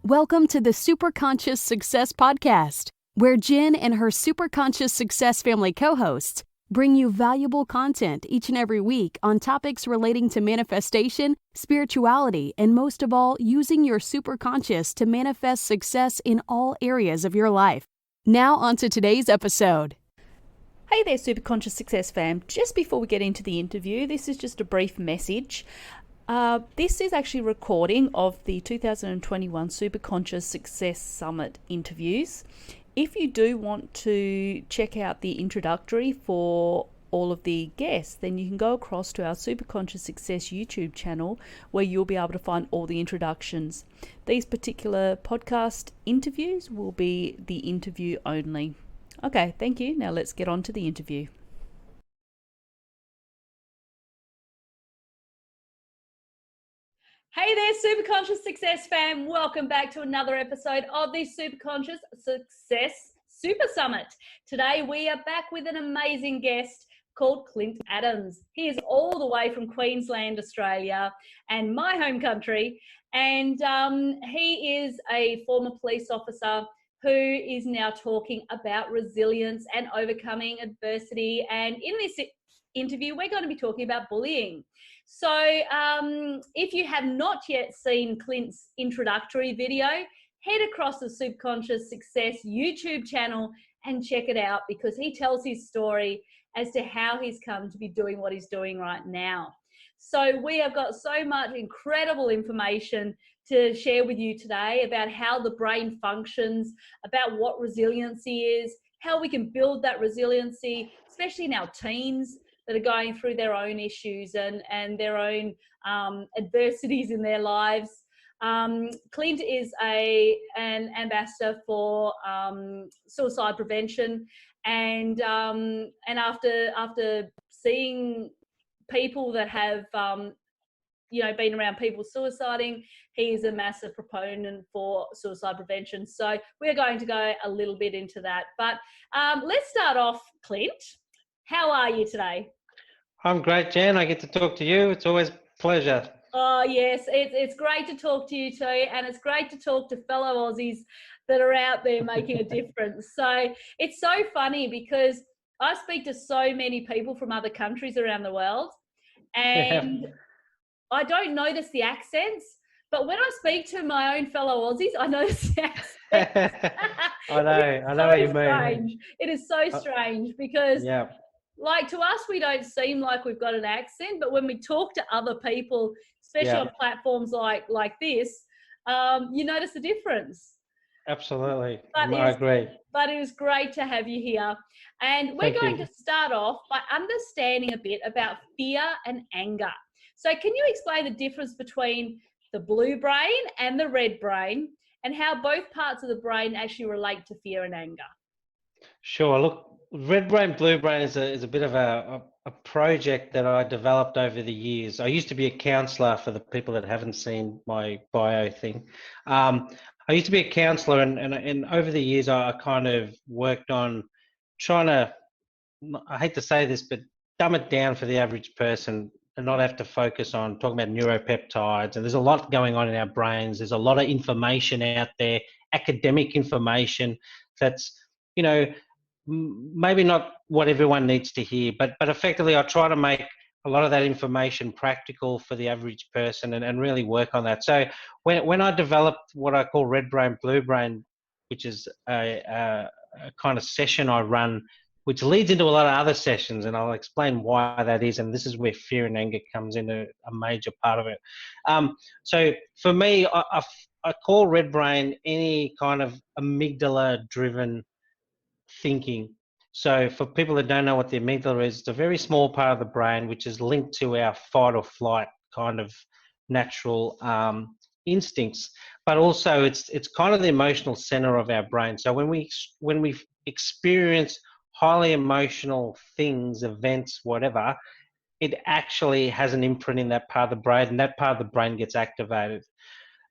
Welcome to the Superconscious Success Podcast, where Jen and her Superconscious Success family co-hosts bring you valuable content each and every week on topics relating to manifestation, spirituality, and most of all, using your superconscious to manifest success in all areas of your life. Now on to today's episode. Hey there, Superconscious Success fam. Just before we get into the interview, this is just a brief message. This is actually a recording of the 2021 Superconscious Success Summit interviews. If you do want to check out the introductory for all of the guests, then you can go across to our Superconscious Success YouTube channel where you'll be able to find all the introductions. These particular podcast interviews will be the interview only. Okay, thank you. Now let's get on to the interview. Hey there, Superconscious Success fam. Welcome back to another episode of the Superconscious Success Super Summit. Today we are back with an amazing guest called Clint Adams. He is all the way from Queensland, Australia, and my home country. And he is a former police officer who is now talking about resilience and overcoming adversity. And in this interview, we're going to be talking about bullying. So if you have not yet seen Clint's introductory video, head across the Superconscious Success YouTube channel and check it out, because he tells his story as to how he's come to be doing what he's doing right now. So we have got so much incredible information to share with you today about how the brain functions, about what resiliency is, how we can build that resiliency, especially in our teens that are going through their own issues and their own adversities in their lives. Clint is an ambassador for suicide prevention, and after seeing people that have been around people suiciding, he is a massive proponent for suicide prevention. So we're going to go a little bit into that. But let's start off, Clint. How are you today? I'm great, Jen. I get to talk to you. It's always a pleasure. Oh, yes. It's great to talk to you too. And it's great to talk to fellow Aussies that are out there making a difference. So it's so funny because I speak to so many people from other countries around the world, and I don't notice the accents. But when I speak to my own fellow Aussies, I notice the accents. I know what you mean. It is so strange because like, to us, we don't seem like we've got an accent, but when we talk to other people, especially on platforms like this, you notice the difference. Absolutely. I agree. But it was great to have you here. And we're going to start off by understanding a bit about fear and anger. So can you explain the difference between the blue brain and the red brain, and how both parts of the brain actually relate to fear and anger? Sure. Look, red brain, blue brain is a bit of a project that I developed over the years. I used to be a counsellor, for the people that haven't seen my bio thing. I used to be a counsellor, and over the years I kind of worked on trying to, I hate to say this, but dumb it down for the average person and not have to focus on talking about neuropeptides. And there's a lot going on in our brains. There's a lot of information out there, academic information that's, maybe not what everyone needs to hear, but effectively I try to make a lot of that information practical for the average person and really work on that. So when I developed what I call red brain, blue brain, which is a kind of session I run, which leads into a lot of other sessions, and I'll explain why that is, and this is where fear and anger comes into a major part of it. So for me, I call red brain any kind of amygdala-driven thinking. So for people that don't know what the amygdala is, it's a very small part of the brain which is linked to our fight or flight kind of natural instincts, but also it's kind of the emotional center of our brain. So when we experience highly emotional things, events, whatever, it actually has an imprint in that part of the brain, and that part of the brain gets activated.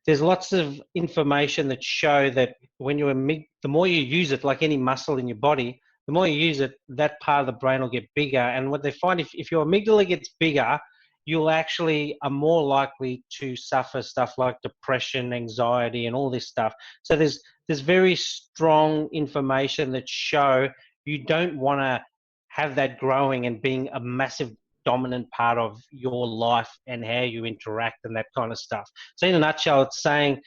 There's lots of information that show that when the more you use it, like any muscle in your body, the more you use it, that part of the brain will get bigger. And what they find, if your amygdala gets bigger, you'll actually are more likely to suffer stuff like depression, anxiety, and all this stuff. So there's very strong information that show you don't want to have that growing and being a massive dominant part of your life and how you interact and that kind of stuff. So in a nutshell, it's saying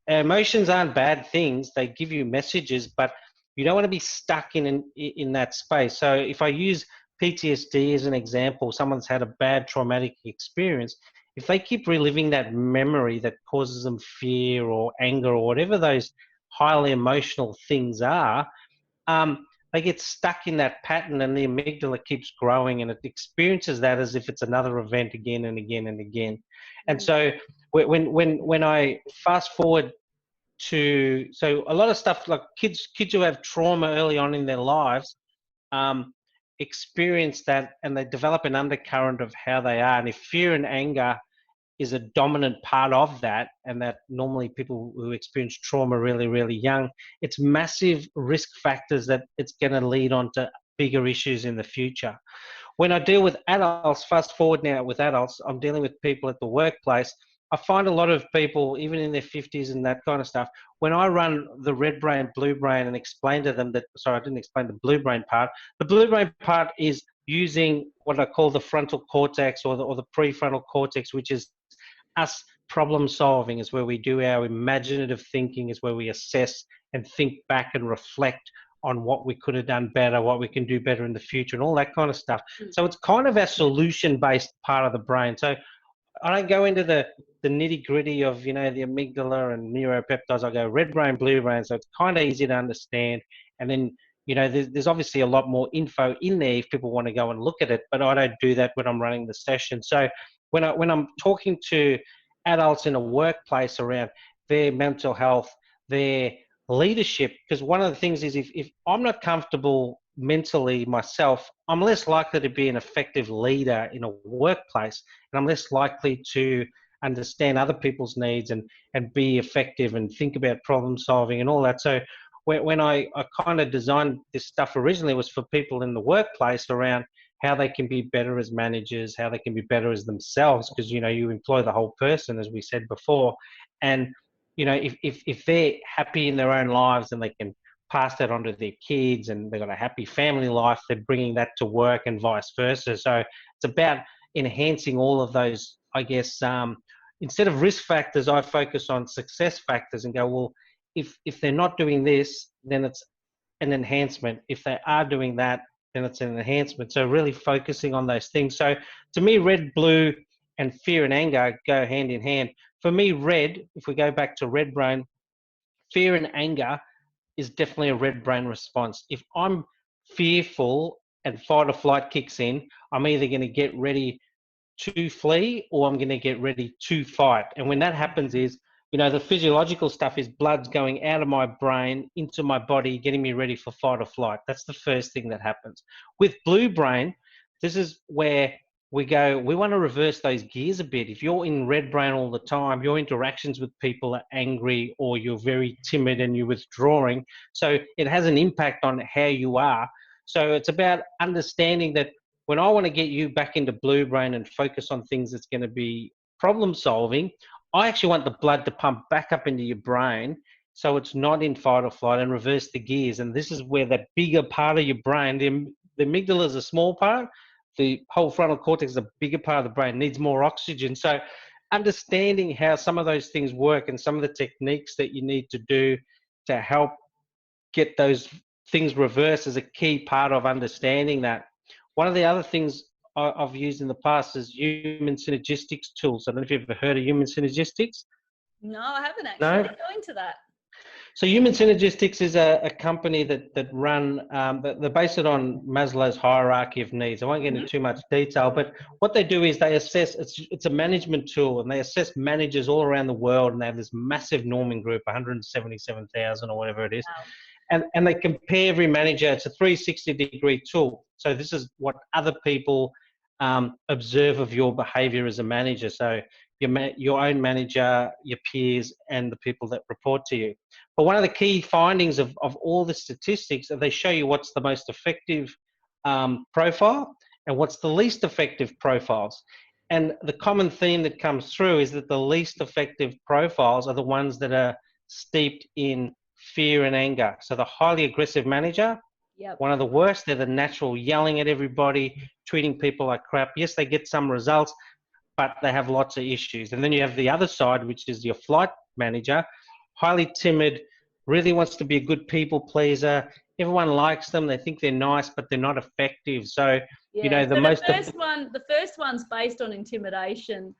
emotions aren't bad things. They give you messages, but you don't want to be stuck in that space. So if I use PTSD as an example, someone's had a bad traumatic experience, if they keep reliving that memory that causes them fear or anger or whatever those highly emotional things are, they get stuck in that pattern, and the amygdala keeps growing, and it experiences that as if it's another event again and again and again. And so when I fast forward to, so a lot of stuff like kids who have trauma early on in their lives experience that, and they develop an undercurrent of how they are. And if fear and anger is a dominant part of that, and that normally people who experience trauma really, really young, it's massive risk factors that it's going to lead on to bigger issues in the future. When I deal with adults, fast forward now with adults, I'm dealing with people at the workplace. I find a lot of people, even in their 50s and that kind of stuff, when I run the red brain, blue brain and explain to them that, sorry, I didn't explain the blue brain part. The blue brain part is using what I call the frontal cortex or the prefrontal cortex, which is us problem solving, is where we do our imaginative thinking, is where we assess and think back and reflect on what we could have done better, what we can do better in the future, and all that kind of stuff. So it's kind of our solution-based part of the brain. So I don't go into the nitty-gritty of, the amygdala and neuropeptides. I go red brain, blue brain, so it's kind of easy to understand. And then, there's obviously a lot more info in there if people want to go and look at it, but I don't do that when I'm running the session. So when I'm talking to adults in a workplace around their mental health, their leadership, because one of the things is if I'm not comfortable mentally myself, I'm less likely to be an effective leader in a workplace, and I'm less likely to understand other people's needs and be effective and think about problem solving and all that. So when I kind of designed this stuff originally, was for people in the workplace around how they can be better as managers, how they can be better as themselves, because you employ the whole person, as we said before. And if they're happy in their own lives and they can pass that on to their kids and they've got a happy family life, they're bringing that to work and vice versa. So it's about enhancing all of those, I guess. Instead of risk factors, I focus on success factors and go, well, if they're not doing this, then it's an enhancement. If they are doing that, then it's an enhancement. So really focusing on those things. So to me, red, blue, and fear and anger go hand in hand. For me, red, if we go back to red brain, fear and anger is definitely a red brain response. If I'm fearful and fight or flight kicks in, I'm either going to get ready to flee or I'm going to get ready to fight. And when that happens is, the physiological stuff is blood's going out of my brain into my body, getting me ready for fight or flight. That's the first thing that happens. With blue brain, this is where we go, we want to reverse those gears a bit. If you're in red brain all the time, your interactions with people are angry or you're very timid and you're withdrawing. So it has an impact on how you are. So it's about understanding that when I want to get you back into blue brain and focus on things that's going to be problem solving, I actually want the blood to pump back up into your brain so it's not in fight or flight, and reverse the gears. And this is where that bigger part of your brain, the amygdala is a small part, the whole frontal cortex is a bigger part of the brain, needs more oxygen. So understanding how some of those things work and some of the techniques that you need to do to help get those things reversed is a key part of understanding that. One of the other things I've used in the past is human synergistics tools. I don't know if you've ever heard of human synergistics. No, I haven't actually. No? Go into that. So Human Synergistics is a company that run, they're based on Maslow's hierarchy of needs. I won't get into too much detail, but what they do is they assess, it's a management tool, and they assess managers all around the world, and they have this massive norming group, 177,000 or whatever it is. Wow. And they compare every manager. It's a 360-degree tool. So this is what other people observe of your behavior as a manager. So your own manager, your peers, and the people that report to you. But one of the key findings of all the statistics is they show you what's the most effective profile and what's the least effective profiles. And the common theme that comes through is that the least effective profiles are the ones that are steeped in fear and anger. So the highly aggressive manager, Yep. one of the worst. They're the natural yelling at everybody, treating people like crap. Yes, they get some results, but they have lots of issues. And then you have the other side, which is your flight manager, highly timid, really wants to be a good people pleaser. Everyone likes them. They think they're nice, but they're not effective. So, you know, So the first one's based on intimidation,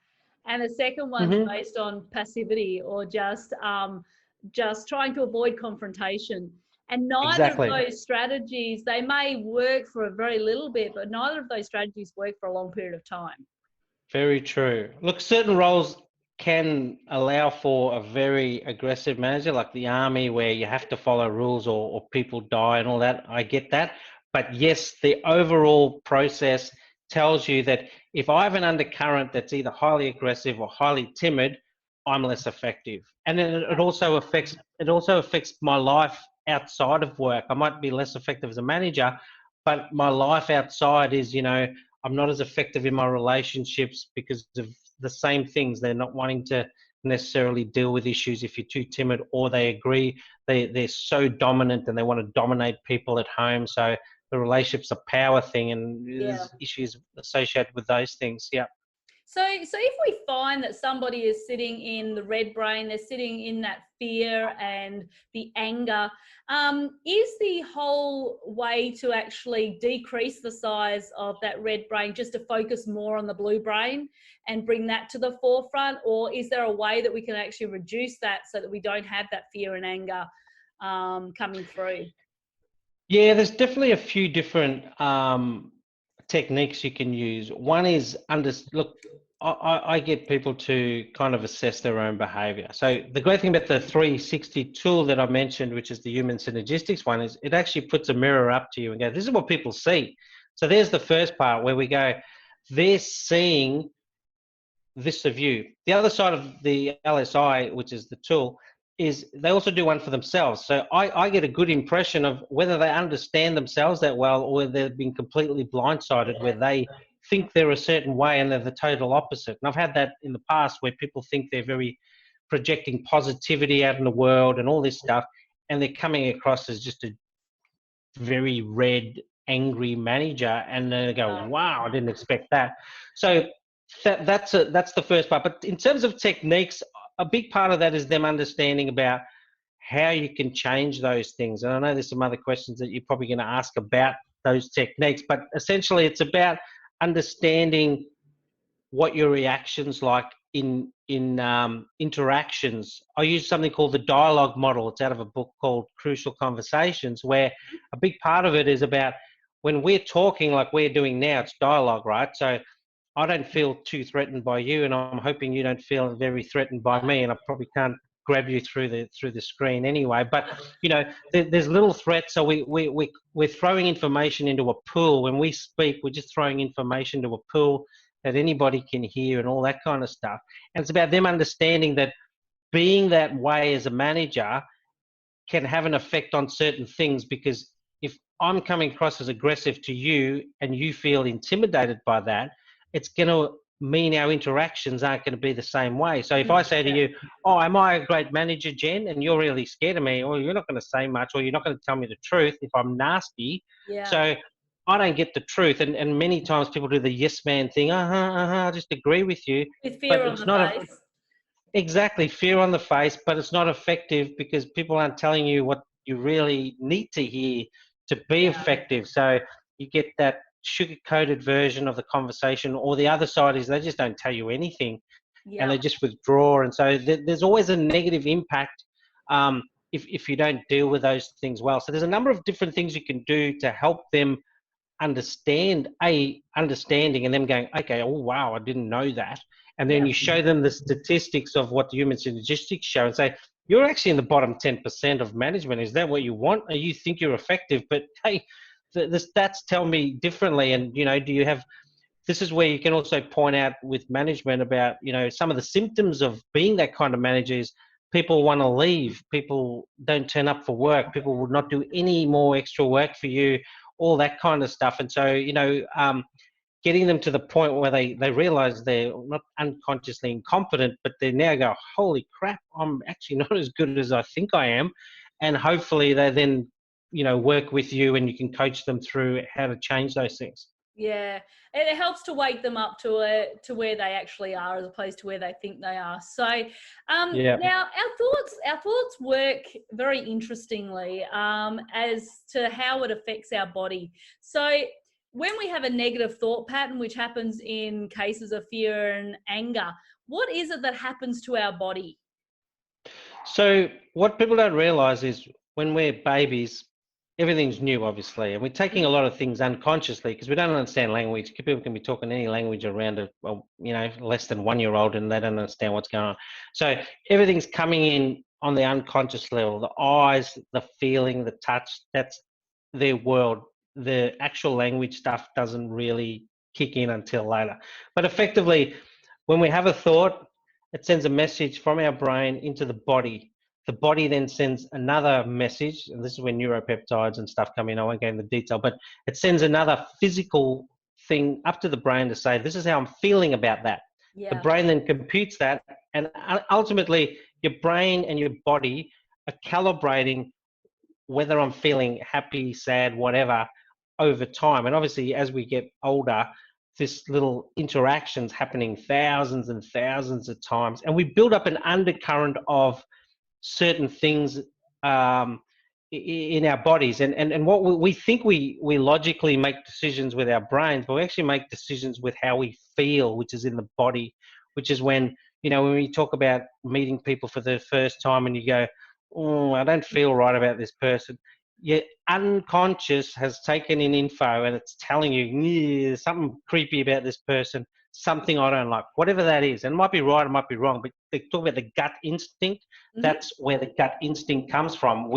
and the second one's based on passivity, or just trying to avoid confrontation. And neither of those strategies, they may work for a very little bit, but neither of those strategies work for a long period of time. Very true. Look, certain roles can allow for a very aggressive manager, like the army, where you have to follow rules or people die and all that. I get that. But yes, the overall process tells you that if I have an undercurrent that's either highly aggressive or highly timid, I'm less effective. And then it also affects my life outside of work. I might be less effective as a manager, but my life outside is, you know, I'm not as effective in my relationships because of the same things. They're not wanting to necessarily deal with issues if you're too timid, or they agree they're so dominant and they want to dominate people at home. So the relationship's a power thing, and there's issues associated with those things. Yeah. So if we find that somebody is sitting in the red brain, they're sitting in that fear and the anger, is the whole way to actually decrease the size of that red brain just to focus more on the blue brain and bring that to the forefront? Or is there a way that we can actually reduce that so that we don't have that fear and anger coming through? Yeah, there's definitely a few different techniques you can use. One is I get people to kind of assess their own behavior. So the great thing about the 360 tool that I mentioned, which is the human synergistics one, is it actually puts a mirror up to you and go, this is what people see. So there's the first part where we go, they're seeing this of you. The other side of the LSI, which is the tool, is they also do one for themselves. So I get a good impression of whether they understand themselves that well, or they've been completely blindsided, where they think they're a certain way and they're the total opposite. And I've had that in the past where people think they're very projecting positivity out in the world and all this stuff, and they're coming across as just a very red, angry manager, and then they go, wow, I didn't expect that. So that's the first part. But in terms of techniques, a big part of that is them understanding about how you can change those things. And I know there's some other questions that you're probably going to ask about those techniques, but essentially it's about understanding what your reactions like in interactions. I use something called the dialogue model. It's out of a book called Crucial Conversations, where a big part of it is about when we're talking like we're doing now, it's dialogue, right? So I don't feel too threatened by you, and I'm hoping you don't feel very threatened by me, and I probably can't grab you through the screen anyway. But you know, there's little threats. So we're throwing information into a pool. When we speak, we're just throwing information to a pool that anybody can hear and all that kind of stuff. And it's about them understanding that being that way as a manager can have an effect on certain things, because if I'm coming across as aggressive to you and you feel intimidated by that, it's going to mean our interactions aren't going to be the same way. So if I say to you, oh, am I a great manager, Jen? And you're really scared of me, or you're not going to say much, or you're not going to tell me the truth if I'm nasty. So I don't get the truth. And many times people do the yes man thing. I just agree with you. With fear on the face. Exactly, fear on the face, but it's not effective because people aren't telling you what you really need to hear to be effective. So you get that sugar-coated version of the conversation, or the other side is they just don't tell you anything and they just withdraw. And so there's always a negative impact if you don't deal with those things well. So there's a number of different things you can do to help them understanding and them going, okay, oh wow, I didn't know that. And then you show them the statistics of what the human synergistics show and say, you're actually in the bottom 10% of management. Is that what you want? Or you think you're effective, but hey, the stats tell me differently. And, you know, this is where you can also point out with management about, you know, some of the symptoms of being that kind of manager is people want to leave. People don't turn up for work. People will not do any more extra work for you, all that kind of stuff. And so, you know, getting them to the point where they realize they're not unconsciously incompetent, but they now go, holy crap, I'm actually not as good as I think I am. And hopefully they then, work with you and you can coach them through how to change those things. Yeah, it helps to wake them up to where they actually are, as opposed to where they think they are. So, Yeah. now our thoughts work very interestingly as to how it affects our body. So, when we have a negative thought pattern, which happens in cases of fear and anger, what is it that happens to our body? So what people don't realize is when we're babies, everything's new, obviously, and we're taking a lot of things unconsciously because we don't understand language. People can be talking any language around less than 1 year old, and they don't understand what's going on. So everything's coming in on the unconscious level. The eyes, the feeling, the touch, that's their world. The actual language stuff doesn't really kick in until later. But effectively, when we have a thought, it sends a message from our brain into the body. The body then sends another message, and this is where neuropeptides and stuff come in. I won't go into detail, but it sends another physical thing up to the brain to say, this is how I'm feeling about that. The Yeah, brain then computes that, and ultimately your brain and your body are calibrating whether I'm feeling happy, sad, whatever, over time. And obviously, as we get older, this little interactions happening thousands and thousands of times, and we build up an undercurrent of certain things in our bodies. And what we think we logically make decisions with our brains, but we actually make decisions with how we feel, which is in the body, which is when when we talk about meeting people for the first time and you go, oh, I don't feel right about this person. Your unconscious has taken in info and it's telling you, there's something creepy about this person, something I don't like, whatever that is. And it might be right, it might be wrong, but they talk about the gut instinct. That's where the gut instinct comes from.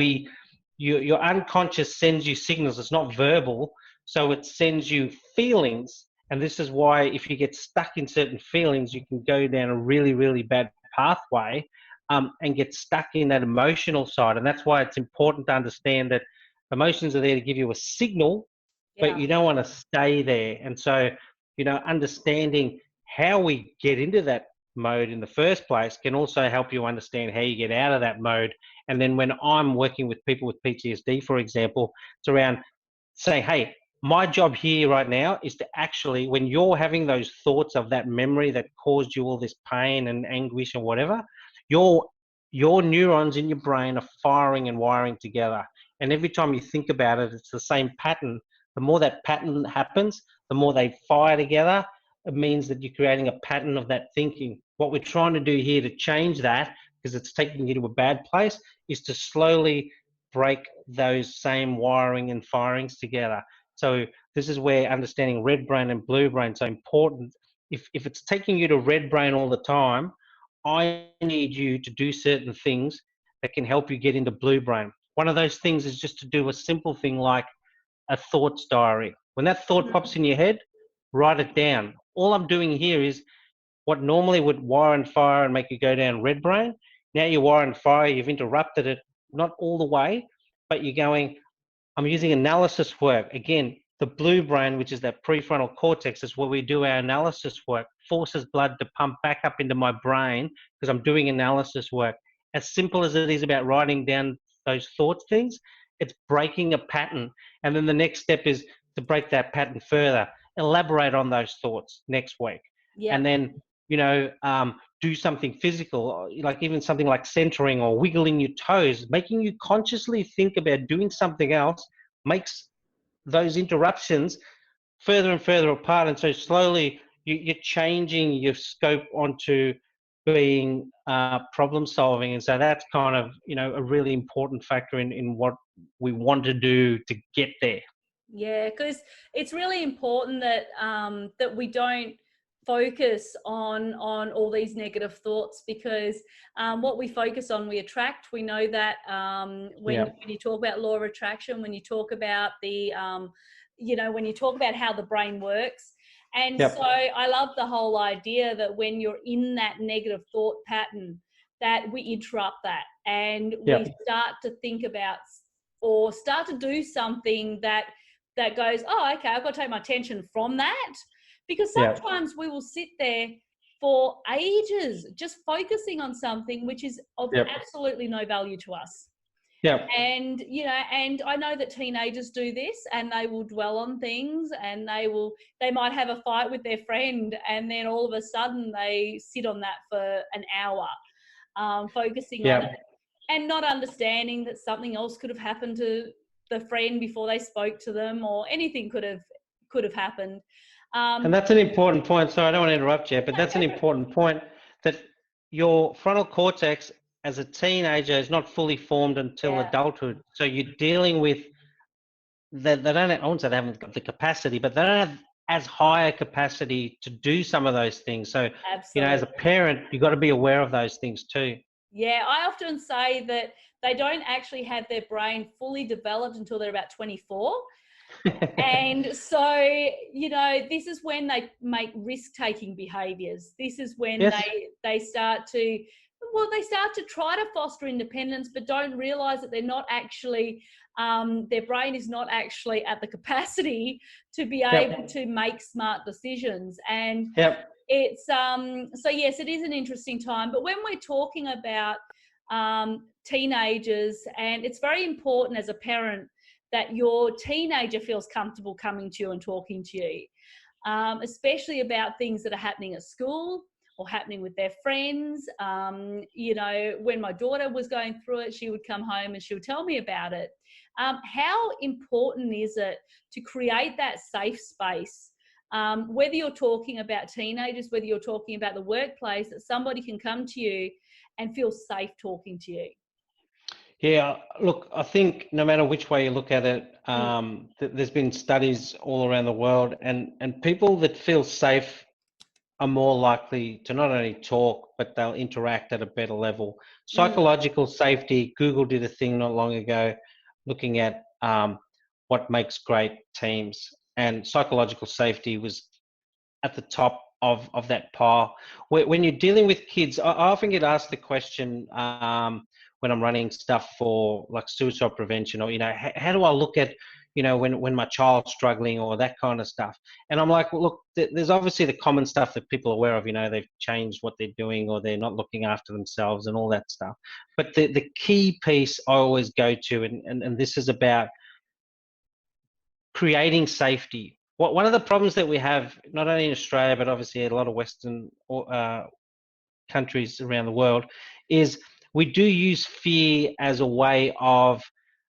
Your unconscious sends you signals. It's not verbal, so it sends you feelings. And this is why if you get stuck in certain feelings, you can go down a really, really bad pathway and get stuck in that emotional side. And that's why it's important to understand that emotions are there to give you a signal, but yeah, you don't want to stay there. And so, understanding how we get into that mode in the first place can also help you understand how you get out of that mode. And then when I'm working with people with PTSD, for example, it's around saying, hey, my job here right now is to actually, when you're having those thoughts of that memory that caused you all this pain and anguish and whatever, your neurons in your brain are firing and wiring together. And every time you think about it, it's the same pattern. The more that pattern happens, the more they fire together. It means that you're creating a pattern of that thinking. What we're trying to do here to change that, because it's taking you to a bad place, is to slowly break those same wiring and firings together. So this is where understanding red brain and blue brain is so important. If it's taking you to red brain all the time, I need you to do certain things that can help you get into blue brain. One of those things is just to do a simple thing like a thoughts diary. When that thought pops in your head, write it down. All I'm doing here is what normally would wire and fire and make you go down red brain. Now you wire and fire, you've interrupted it, not all the way, but you're going, I'm using analysis work. Again, the blue brain, which is that prefrontal cortex, is where we do our analysis work, forces blood to pump back up into my brain because I'm doing analysis work. As simple as it is about writing down those thoughts things, it's breaking a pattern. And then the next step is to break that pattern further, elaborate on those thoughts next week. yeah. And then, do something physical, like even something like centering or wiggling your toes, making you consciously think about doing something else makes those interruptions further and further apart. And so slowly you're changing your scope onto being problem solving. And so that's kind of, a really important factor in what we want to do to get there. Yeah, because it's really important that that we don't focus on all these negative thoughts, because what we focus on we attract. We know that when Yeah. you talk about law of attraction, when you talk about the when you talk about how the brain works. And Yep. so I love the whole idea that when you're in that negative thought pattern, that we interrupt that and we Yep. start to think about or start to do something that goes, oh, okay, I've got to take my attention from that Because Yeah. sometimes we will sit there for ages just focusing on something which is of Yep. absolutely no value to us. Yeah. And and I know that teenagers do this, and they will dwell on things, and they might have a fight with their friend, and then all of a sudden they sit on that for an hour, focusing on Yeah. it, and not understanding that something else could have happened to the friend before they spoke to them, or anything could have happened. And that's an important point. Sorry, I don't want to interrupt you, but that's an important point, that your frontal cortex as a teenager is not fully formed until Yeah, adulthood. So you're dealing with, they don't, I won't say they haven't got the capacity, but they don't have as high a capacity to do some of those things. So, as a absolutely. parent, you've got to be aware of those things too. Yeah, I often say that they don't actually have their brain fully developed until they're about 24. And so, this is when they make risk-taking behaviors. This is when Yes. they start to, try to foster independence, but don't realize that they're not actually, their brain is not actually at the capacity to be able to make smart decisions. And Yep. it's so yes, it is an interesting time. But when we're talking about teenagers, and it's very important as a parent that your teenager feels comfortable coming to you and talking to you, especially about things that are happening at school or happening with their friends. When my daughter was going through it, she would come home and she would tell me about it. How important is it to create that safe space? Whether you're talking about teenagers, whether you're talking about the workplace, that somebody can come to you and feel safe talking to you. Yeah, look, I think no matter which way you look at it, Mm. there's been studies all around the world, and people that feel safe are more likely to not only talk, but they'll interact at a better level. Mm. Psychological safety, Google did a thing not long ago looking at what makes great teams, and psychological safety was at the top of that pile. When you're dealing with kids, I often get asked the question when I'm running stuff for like suicide prevention, or how do I look at when my child's struggling or that kind of stuff. And I'm like, well, look, there's obviously the common stuff that people are aware of. They've changed what they're doing, or they're not looking after themselves and all that stuff. But the key piece I always go to, and this is about creating safety. One of the problems that we have, not only in Australia, but obviously a lot of Western countries around the world, is we do use fear as a way of,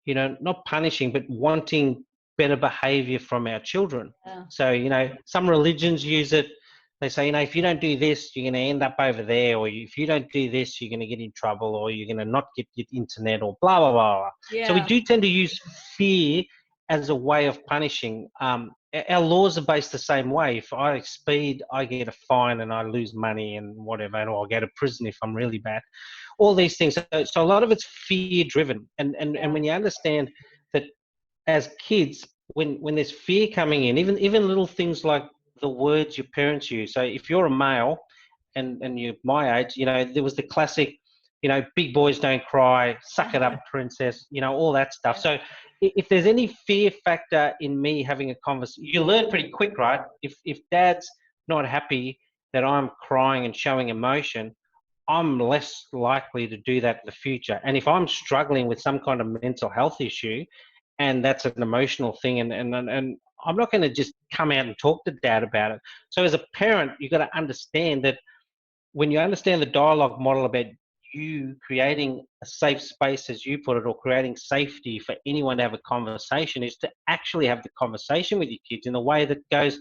not punishing, but wanting better behavior from our children. Yeah. So, some religions use it. They say, if you don't do this, you're going to end up over there, or if you don't do this, you're going to get in trouble, or you're going to not get your internet, or blah, blah, blah, blah. Yeah. So we do tend to use fear as a way of punishing. Our laws are based the same way. If I speed, I get a fine and I lose money and whatever, or I'll go to prison if I'm really bad. All these things. So a lot of it's fear driven. And when you understand that as kids, when there's fear coming in, even little things like the words your parents use. So if you're a male and you're my age, there was the classic, big boys don't cry, suck it up, princess, all that stuff. So if there's any fear factor in me having a conversation, you learn pretty quick, right? If dad's not happy that I'm crying and showing emotion, I'm less likely to do that in the future. And if I'm struggling with some kind of mental health issue, and that's an emotional thing, and I'm not going to just come out and talk to dad about it. So as a parent, you've got to understand that when you understand the dialogue model about you creating a safe space, as you put it, or creating safety for anyone to have a conversation, is to actually have the conversation with your kids in a way that goes,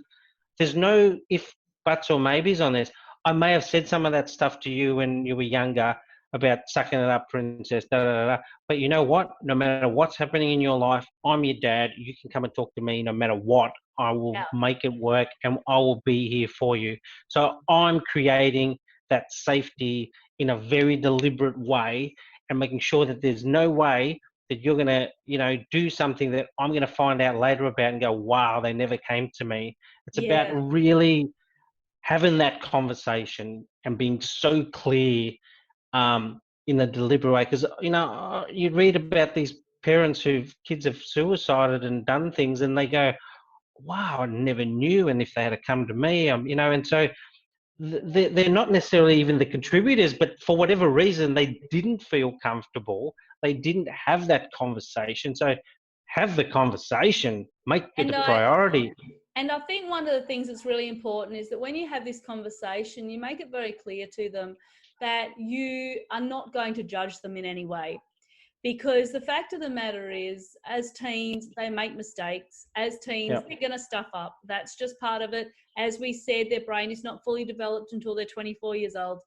there's no if, buts, or maybes on this. I may have said some of that stuff to you when you were younger about sucking it up, princess, da, da, da, da. But you know what? No matter what's happening in your life, I'm your dad. You can come and talk to me no matter what. I will make it work, and I will be here for you. So I'm creating that safety in a very deliberate way, and making sure that there's no way that you're going to, do something that I'm going to find out later about and go, wow, they never came to me. It's about really having that conversation and being so clear in a deliberate way. Because, you read about these parents whose kids have suicided and done things, and they go, wow, I never knew. And if they had come to me, and so they're not necessarily even the contributors, but for whatever reason, they didn't feel comfortable. They didn't have that conversation. So have the conversation, make it And a I priority. and I think one of the things that's really important is that when you have this conversation, you make it very clear to them that you are not going to judge them in any way. Because the fact of the matter is, as teens, they make mistakes. As teens, Yeah. they're going to stuff up. That's just part of it. As we said, their brain is not fully developed until they're 24 years old.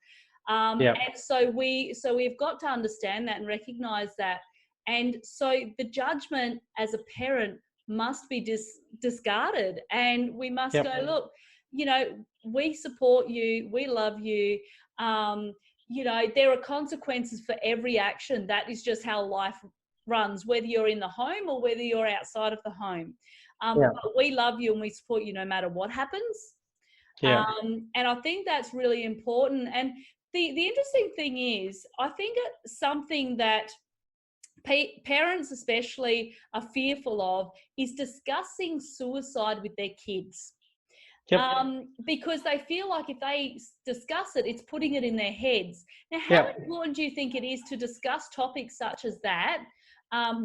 Yeah. And so we've got to understand that and recognize that. And so the judgment as a parent must be discarded. And we must Yep. go, look, we support you. We love you. There are consequences for every action. That is just how life runs, whether you're in the home or whether you're outside of the home. Yeah. But we love you and we support you no matter what happens. Yeah. And I think that's really important. And the interesting thing is, I think it's something that parents especially are fearful of is discussing suicide with their kids. Yep. Because they feel like if they discuss it, it's putting it in their heads. Now, how Yep. important do you think it is to discuss topics such as that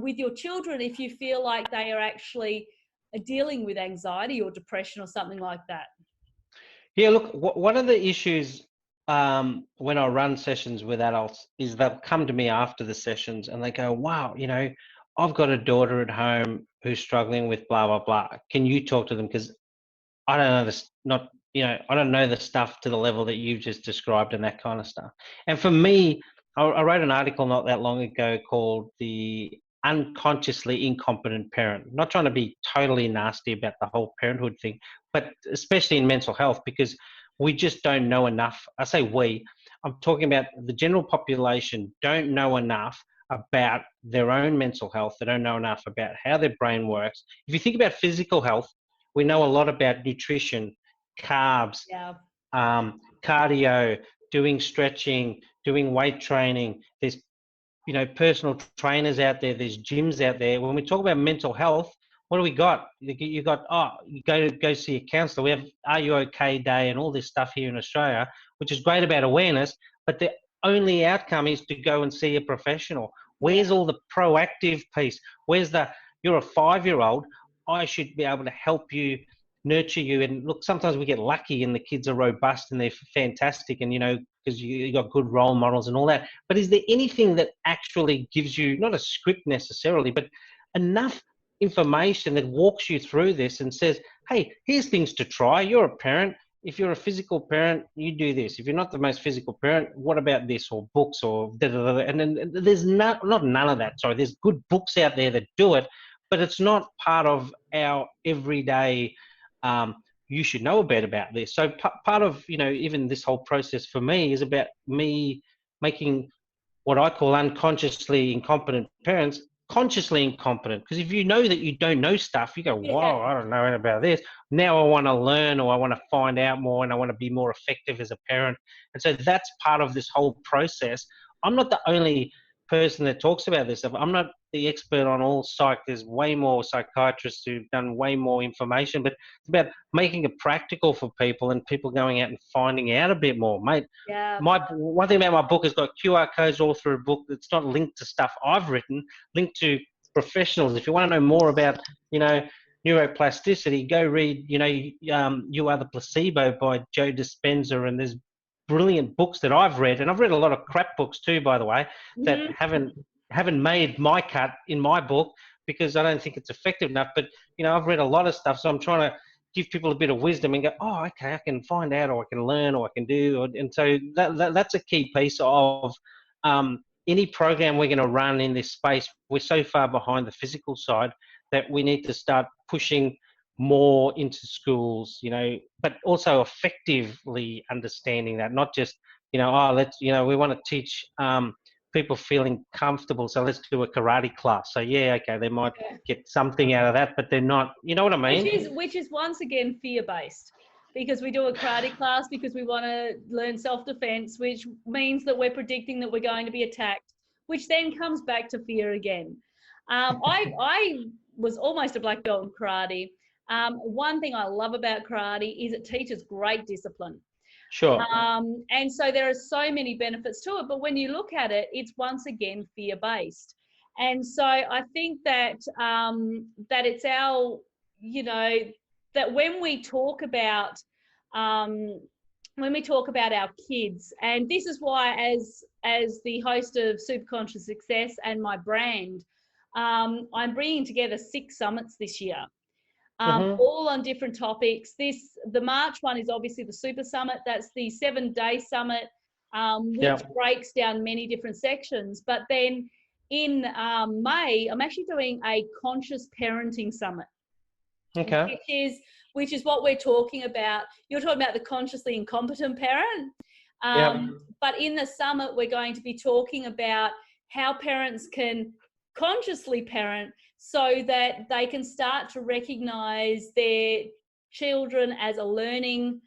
with your children if you feel like they are actually dealing with anxiety or depression or something like that? Yeah, look, one of the issues when I run sessions with adults is they'll come to me after the sessions and they go, wow, I've got a daughter at home who's struggling with blah, blah, blah. Can you talk to them? Because I don't know this, I don't know the stuff to the level that you've just described and that kind of stuff. And for me, I wrote an article not that long ago called The Unconsciously Incompetent Parent. I'm not trying to be totally nasty about the whole parenthood thing, but especially in mental health, because we just don't know enough. I say I'm talking about the general population don't know enough about their own mental health. They don't know enough about how their brain works. If you think about physical health, we know a lot about nutrition, carbs, Yeah. cardio, doing stretching, doing weight training. There's, personal trainers out there. There's gyms out there. When we talk about mental health, what do we got? You got, you go see a counsellor. We have Are You OK Day and all this stuff here in Australia, which is great about awareness, but the only outcome is to go and see a professional. Where's all the proactive piece? You're a 5-year-old, I should be able to help you, nurture you. And look, sometimes we get lucky and the kids are robust and they're fantastic and, because you got good role models and all that. But is there anything that actually gives you, not a script necessarily, but enough information that walks you through this and says, hey, here's things to try. You're a parent. If you're a physical parent, you do this. If you're not the most physical parent, what about this, or books, or da, da, da. And then there's not none of that. Sorry, there's good books out there that do it, but it's not part of our everyday. You should know a bit about this. So part of even this whole process for me is about me making what I call unconsciously incompetent parents consciously incompetent. Because if you know that you don't know stuff, you go, wow, I don't know anything about this. Now I want to learn, or I want to find out more, and I want to be more effective as a parent. And so that's part of this whole process. I'm not the only person that talks about this stuff. I'm not the expert on all psych. There's way more psychiatrists who've done way more information, but it's about making it practical for people and people going out and finding out a bit more, mate. Yeah. One thing about my book has got QR codes all through a book that's not linked to stuff I've written, linked to professionals. If you want to know more about, neuroplasticity, go read, You Are the Placebo by Joe Dispenza, and there's brilliant books that I've read, and I've read a lot of crap books too, by the way, that haven't made my cut in my book because I don't think it's effective enough. But I've read a lot of stuff, so I'm trying to give people a bit of wisdom and go, oh, okay, I can find out, or I can learn, or I can do. And so that's a key piece of any program we're going to run in this space. We're so far behind the physical side that we need to start pushing more into schools, but also effectively understanding that, not just, we want to teach people feeling comfortable, so let's do a karate class. So yeah, okay, they might get something out of that, but they're not, you know what I mean? Which is once again fear-based, because we do a karate class because we want to learn self-defense, which means that we're predicting that we're going to be attacked, which then comes back to fear again. I was almost a black belt in karate, One thing I love about karate is it teaches great discipline. Sure. And so there are so many benefits to it, but when you look at it, it's once again fear-based. And so I think that that it's our, that when we talk about our kids, and this is why as the host of Super Conscious Success and my brand, I'm bringing together 6 summits this year. All on different topics. The March one is obviously the Super Summit. That's the 7-day summit, which breaks down many different sections. But then in May, I'm actually doing a conscious parenting summit. Okay. Which is what we're talking about. You're talking about the consciously incompetent parent. But in the summit, we're going to be talking about how parents can consciously parent so that they can start to recognize their children as a learning,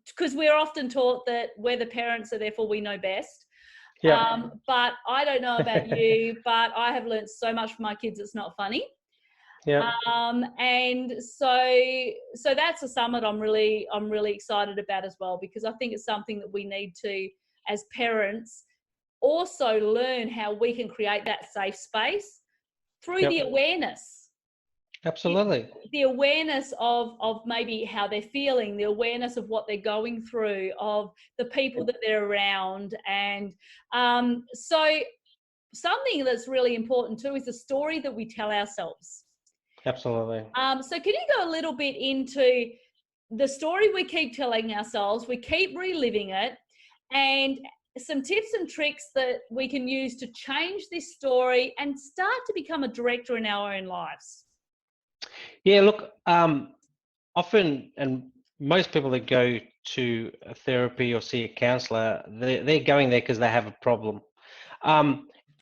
because we're often taught that we're the parents, so therefore we know best. But I don't know about you, but I have learned so much from my kids, it's not funny. And so that's a summit I'm really excited about as well, because I think it's something that we need to, as parents, also learn how we can create that safe space through the awareness. Absolutely. The awareness of maybe how they're feeling, the awareness of what they're going through, of the people that they're around. And so something that's really important too is the story that we tell ourselves. Absolutely. So can you go a little bit into the story we keep telling ourselves, we keep reliving it, and some tips and tricks that we can use to change this story and start to become a director in our own lives? Yeah, look, often, and most people that go to a therapy or see a counsellor, they're going there because they have a problem.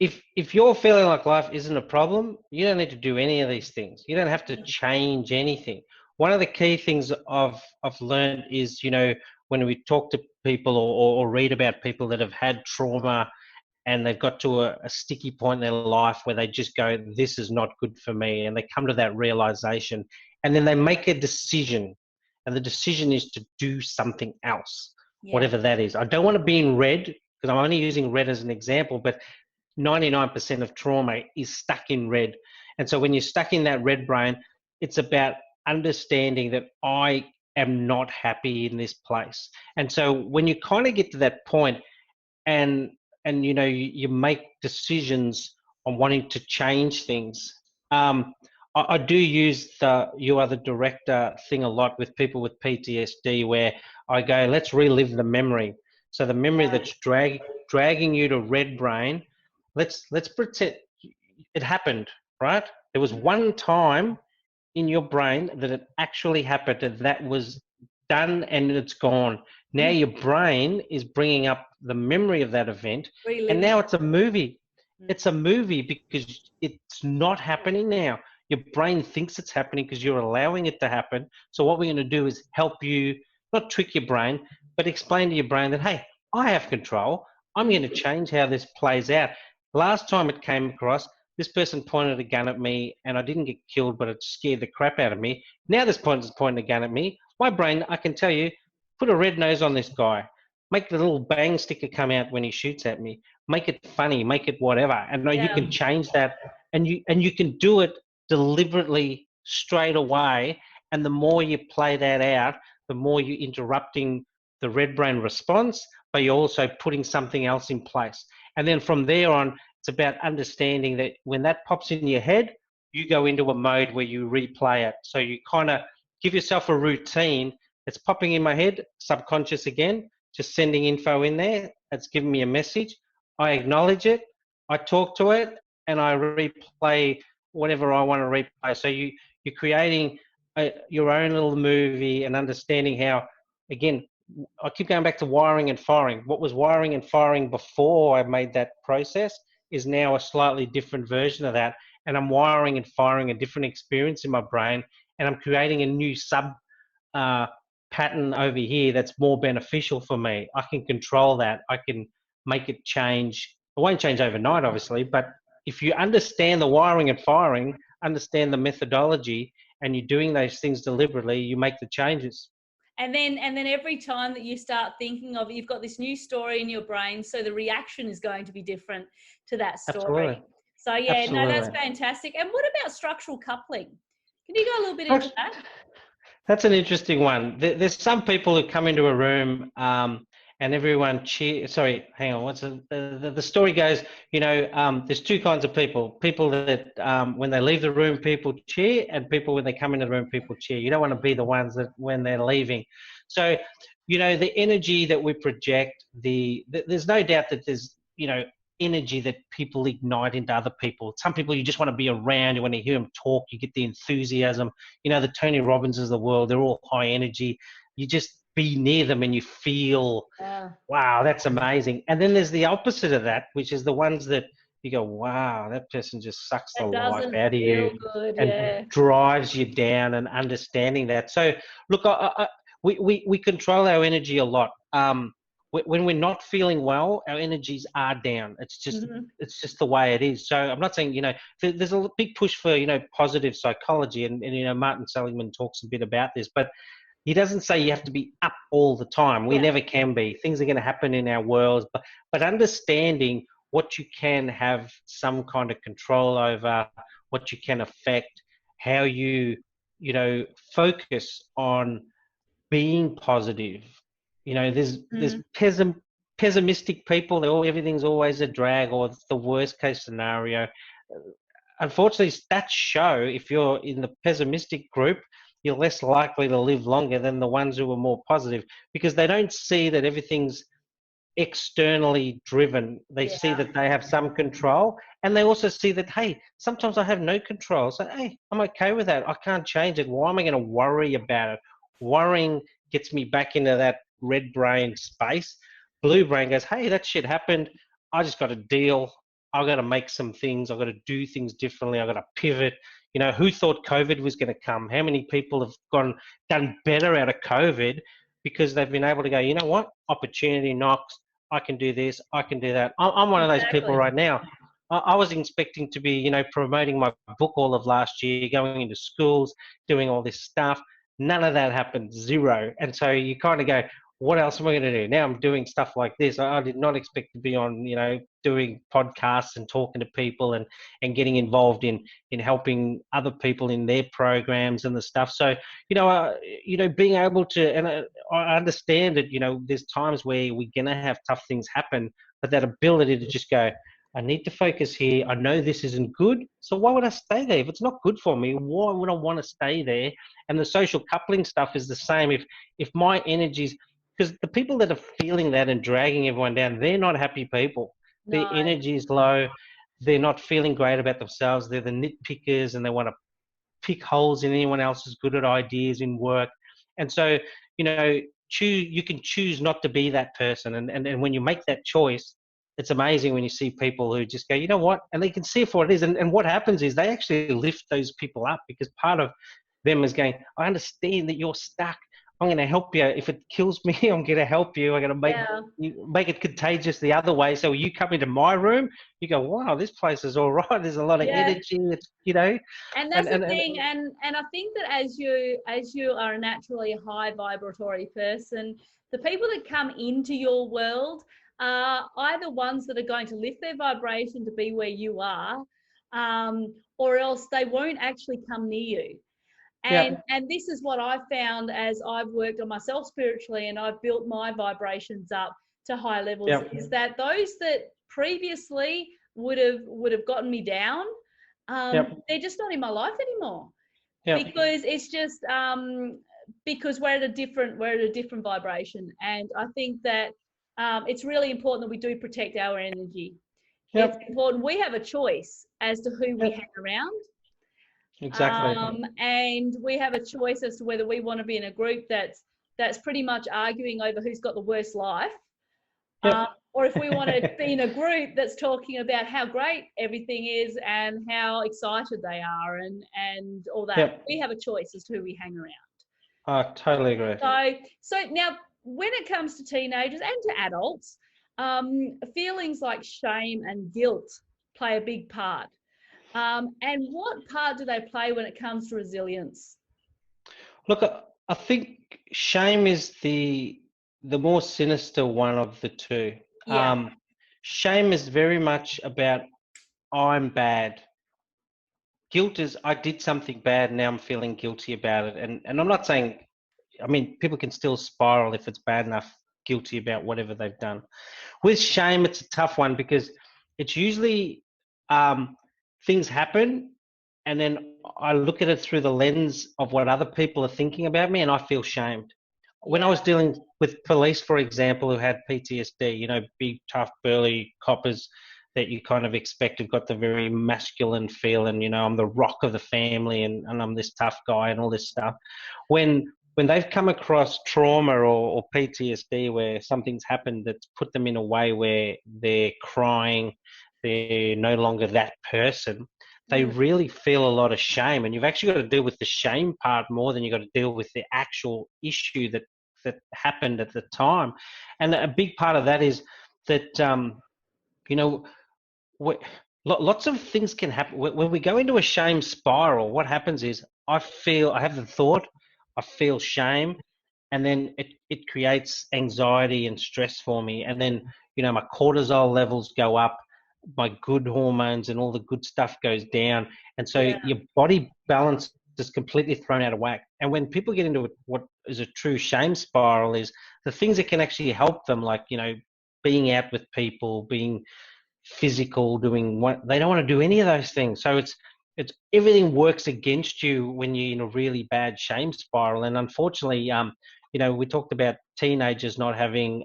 If you're feeling like life isn't a problem, you don't need to do any of these things. You don't have to change anything. One of the key things I've learned is, when we talk to people or read about people that have had trauma and they've got to a sticky point in their life where they just go, this is not good for me. And they come to that realization and then they make a decision. And the decision is to do something else, whatever that is. I don't want to be in red because I'm only using red as an example, but 99% of trauma is stuck in red. And so when you're stuck in that red brain, it's about understanding that I am not happy in this place. And so when you kind of get to that point and you make decisions on wanting to change things, I do use the you are the director thing a lot with people with PTSD, where I go, let's relive the memory. So the memory that's dragging you to red brain, let's pretend it happened, right? There was one time in your brain that it actually happened and that was done and it's gone. Now your brain is bringing up the memory of that event and now it's a movie. It's a movie because it's not happening now. Your brain thinks it's happening because you're allowing it to happen. So what we're going to do is help you, not trick your brain, but explain to your brain that, hey, I have control. I'm going to change how this plays out. Last time it came across, this person pointed a gun at me and I didn't get killed, but it scared the crap out of me. Now this person's pointing a gun at me. My brain, I can tell you, put a red nose on this guy. Make the little bang sticker come out when he shoots at me. Make it funny, make it whatever. And you can change that and you can do it deliberately straight away. And the more you play that out, the more you're interrupting the red brain response, but you're also putting something else in place. And then from there on, it's about understanding that when that pops in your head, you go into a mode where you replay it. So you kind of give yourself a routine. It's popping in my head, subconscious again, just sending info in there. It's giving me a message. I acknowledge it. I talk to it and I replay whatever I want to replay. So you're creating your own little movie and understanding how, again, I keep going back to wiring and firing. What was wiring and firing before I made that process is now a slightly different version of that. And I'm wiring and firing a different experience in my brain. And I'm creating a new sub pattern over here that's more beneficial for me. I can control that. I can make it change. It won't change overnight, obviously, but if you understand the wiring and firing understand the methodology and you're doing those things deliberately, you make the changes. And then every time that you start thinking of it, you've got this new story in your brain, so the reaction is going to be different to that story. Absolutely. So yeah, no, that's Absolutely. fantastic. And what about structural coupling? Can you go a little bit into that? That's an interesting one. There's some people who come into a room and everyone cheer. Sorry, hang on. What's the story goes? There's two kinds of people. People that when they leave the room, people cheer, and people when they come into the room, people cheer. You don't want to be the ones that when they're leaving. So, the energy that we project. There's no doubt that there's energy that people ignite into other people. Some people you just want to be around. You want to hear them talk. You get the enthusiasm. The Tony Robbins of the world, they're all high energy. You just be near them and you feel, wow, that's amazing. And then there's the opposite of that, which is the ones that you go, wow, that person just sucks the life out of you and drives you down, and understanding that. So, look, we control our energy a lot. When we're not feeling well, our energies are down. It's just the way it is. So I'm not saying, there's a big push for, positive psychology, and Martin Seligman talks a bit about this, but he doesn't say you have to be up all the time. We never can be. Things are going to happen in our worlds, but understanding what you can have some kind of control over, what you can affect, how you, focus on being positive. There's pessimistic people. Everything's always a drag, or it's the worst case scenario. Unfortunately, stats show if you're in the pessimistic group, you're less likely to live longer than the ones who are more positive, because they don't see that everything's externally driven. They see that they have some control, and they also see that, hey, sometimes I have no control. So, hey, I'm okay with that. I can't change it. Why am I going to worry about it? Worrying gets me back into that red brain space. Blue brain goes, hey, that shit happened. I just got to deal. I've got to make some things. I've got to do things differently. I've got to pivot. Who thought COVID was going to come? How many people have done better out of COVID because they've been able to go, you know what? Opportunity knocks. I can do this. I can do that. I'm one of those people right now. I was expecting to be, promoting my book all of last year, going into schools, doing all this stuff. None of that happened, zero. And so you kind of go, what else am I going to do? Now I'm doing stuff like this. I did not expect to be on, doing podcasts and talking to people and getting involved in helping other people in their programs and the stuff. So, being able to, and I understand that, there's times where we're going to have tough things happen, but that ability to just go, I need to focus here. I know this isn't good, so why would I stay there? If it's not good for me, why would I want to stay there? And the social coupling stuff is the same. If my energies, because the people that are feeling that and dragging everyone down, they're not happy people. Their energy is low. They're not feeling great about themselves. They're the nitpickers, and they want to pick holes in anyone else's good at ideas in work. And so, you can choose not to be that person. And when you make that choice, it's amazing when you see people who just go, you know what? And they can see it for what it is. And what happens is they actually lift those people up, because part of them is going, I understand that you're stuck. I'm going to help you. If it kills me, I'm going to help you. I'm going to make it contagious the other way. So you come into my room, you go, wow, this place is all right. There's a lot of energy. It's, And that's the thing. And I think that as you are a naturally high vibratory person, the people that come into your world are either ones that are going to lift their vibration to be where you are, or else they won't actually come near you. And this is what I've found as I've worked on myself spiritually and I've built my vibrations up to high levels, is that those that previously would have gotten me down, they're just not in my life anymore. Because it's just because we're at a different vibration. And I think that it's really important that we do protect our energy. It's important. We have a choice as to who we hang around. Exactly. And we have a choice as to whether we want to be in a group that's pretty much arguing over who's got the worst life, or if we want to be in a group that's talking about how great everything is and how excited they are and all that. We have a choice as to who we hang around. I totally agree. So now, when it comes to teenagers and to adults, feelings like shame and guilt play a big part. And what part do they play when it comes to resilience? Look, I think shame is the more sinister one of the two. Yeah, Shame is very much about I'm bad. Guilt is I did something bad, now I'm feeling guilty about it. And I'm not saying, I mean, people can still spiral if it's bad enough, guilty about whatever they've done. With shame, it's a tough one because it's usually um, things happen, and then I look at it through the lens of what other people are thinking about me, and I feel shamed. When I yeah, was dealing with police, for example, who had PTSD, big, tough, burly coppers that you kind of expected, got the very masculine feel, and I'm the rock of the family, and I'm this tough guy, and all this stuff. When they've come across trauma or PTSD where something's happened that's put them in a way where they're crying, they're no longer that person, they mm, really feel a lot of shame. And you've actually got to deal with the shame part more than you've got to deal with the actual issue that happened at the time. And a big part of that is that, you know, lots of things can happen when we go into a shame spiral. What happens is I have the thought, I feel shame, and then it creates anxiety and stress for me, and then my cortisol levels go up, my good hormones and all the good stuff goes down, and so yeah, your body balance is completely thrown out of whack. And when people get into what is a true shame spiral, is the things that can actually help them, like being out with people, being physical, doing what they don't want to do any of those things. So it's everything works against you when you're in a really bad shame spiral. And unfortunately, we talked about teenagers not having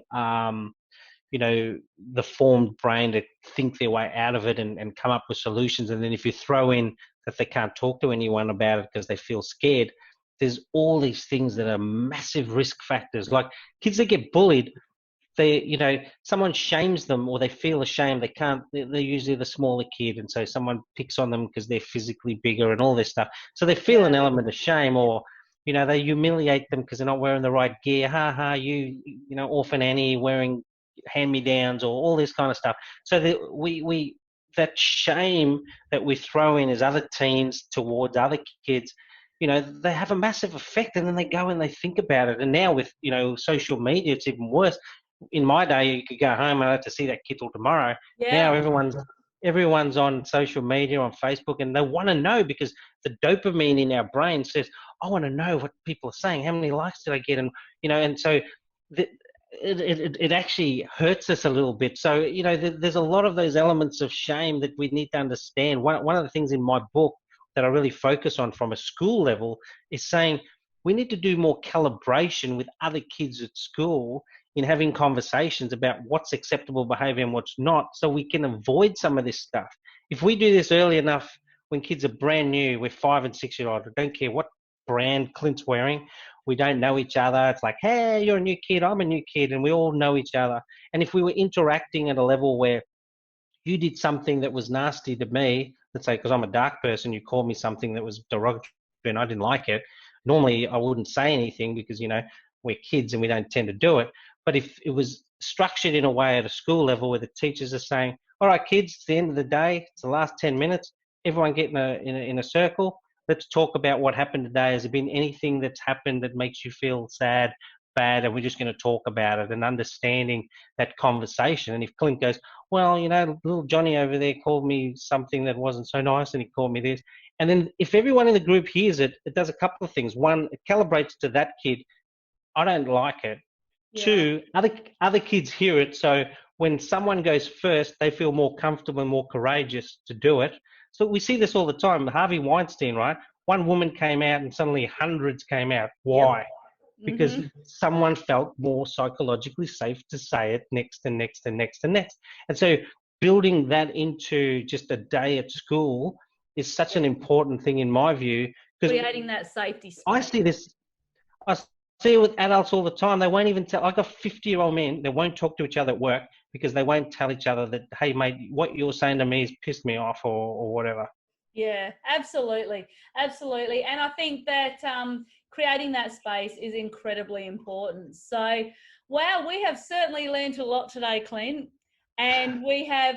the formed brain to think their way out of it and come up with solutions. And then if you throw in that they can't talk to anyone about it because they feel scared, there's all these things that are massive risk factors. Like kids that get bullied, someone shames them or they feel ashamed. They're usually the smaller kid, and so someone picks on them because they're physically bigger and all this stuff. So they feel yeah, an element of shame, or they humiliate them because they're not wearing the right gear. Ha ha, orphan Annie wearing hand-me-downs, or all this kind of stuff. So that shame that we throw in as other teens towards other kids, they have a massive effect, and then they go and they think about it. And now with social media, it's even worse. In my day, you could go home and I had to see that kid till tomorrow. Now yeah, everyone's on social media, on Facebook, and they want to know because the dopamine in our brain says, I want to know what people are saying. How many likes did I get? And so it actually hurts us a little bit. So, there's a lot of those elements of shame that we need to understand. One of the things in my book that I really focus on from a school level is saying we need to do more calibration with other kids at school in having conversations about what's acceptable behavior and what's not, so we can avoid some of this stuff. If we do this early enough when kids are brand new, we're 5 and 6 year old, I don't care what brand Clint's wearing, we don't know each other. It's like, hey, you're a new kid, I'm a new kid, and we all know each other. And if we were interacting at a level where you did something that was nasty to me, let's say because I'm a dark person, you called me something that was derogatory and I didn't like it, normally I wouldn't say anything because, we're kids and we don't tend to do it. But if it was structured in a way at a school level where the teachers are saying, all right, kids, it's the end of the day, it's the last 10 minutes, everyone get in a circle, let's talk about what happened today. Has there been anything that's happened that makes you feel sad, bad, and we're just going to talk about it, and understanding that conversation. And if Clint goes, well, little Johnny over there called me something that wasn't so nice, and he called me this. And then if everyone in the group hears it, it does a couple of things. One, it calibrates to that kid, I don't like it. yeah, Two, other kids hear it, so when someone goes first, they feel more comfortable and more courageous to do it. So we see this all the time. Harvey Weinstein, right? One woman came out and suddenly hundreds came out. yep, Why? Because mm-hmm, someone felt more psychologically safe to say it next and next and next and next. And so building that into just a day at school is such yeah. an important thing in my view, because Creating that safety I space. see this, I see it with adults all the time. They won't even tell. I got 50-year-old men. They won't talk to each other at work because they won't tell each other that, hey, mate, what you're saying to me has pissed me off, or whatever. Yeah, absolutely. Absolutely. And I think that creating that space is incredibly important. So, wow, we have certainly learned a lot today, Clint. And we have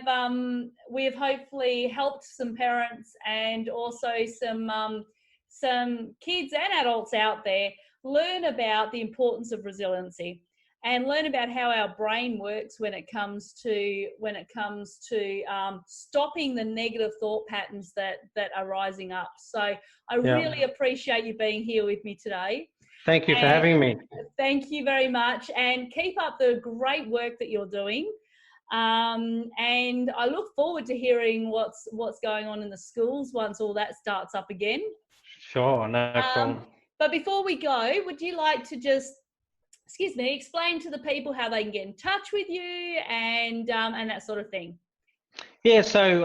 hopefully helped some parents and also some kids and adults out there learn about the importance of resiliency and learn about how our brain works when it comes to stopping the negative thought patterns that are rising up. So I really appreciate you being here with me today. Thank you for having me. Thank you very much, and keep up the great work that you're doing. And I look forward to hearing what's going on in the schools once all that starts up again. Sure, no problem. But before we go, would you like to just, explain to the people how they can get in touch with you and that sort of thing? Yeah, so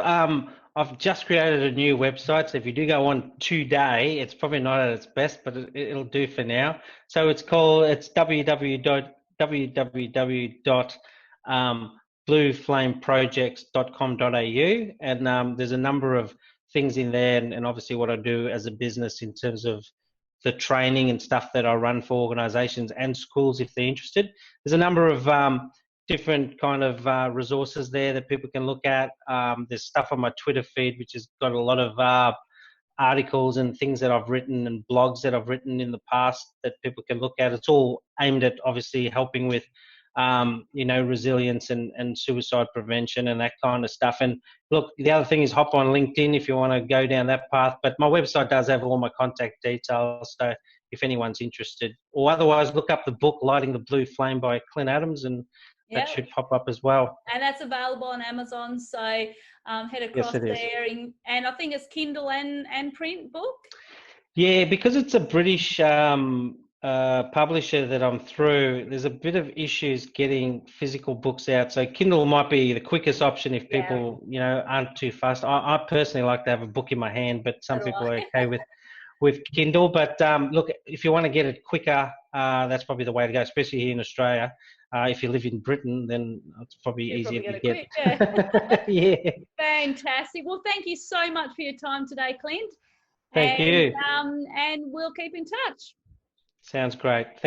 I've just created a new website. So if you do go on today, it's probably not at its best, but it'll do for now. So it's www.blueflameprojects.com.au, and there's a number of things in there, and obviously what I do as a business in terms of the training and stuff that I run for organisations and schools if they're interested. There's a number of different kind of resources there that people can look at. There's stuff on my Twitter feed which has got a lot of articles and things that I've written and blogs that I've written in the past that people can look at. It's all aimed at obviously helping with resilience and suicide prevention and that kind of stuff. And look, the other thing is hop on LinkedIn if you want to go down that path. But my website does have all my contact details, so if anyone's interested, or otherwise look up the book Lighting the Blue Flame by Clint Adams, and that should pop up as well. And that's available on Amazon, so head across there. And I think it's Kindle and print book. Yeah, because it's a British publisher that I'm through, there's a bit of issues getting physical books out. So Kindle might be the quickest option if people, aren't too fast. I personally like to have a book in my hand, but some people are okay with Kindle. But look, if you want to get it quicker, that's probably the way to go, especially here in Australia. If you live in Britain, then it's probably easier to get. Yeah. Fantastic. Well, thank you so much for your time today, Clint. Thank you. And we'll keep in touch. Sounds great.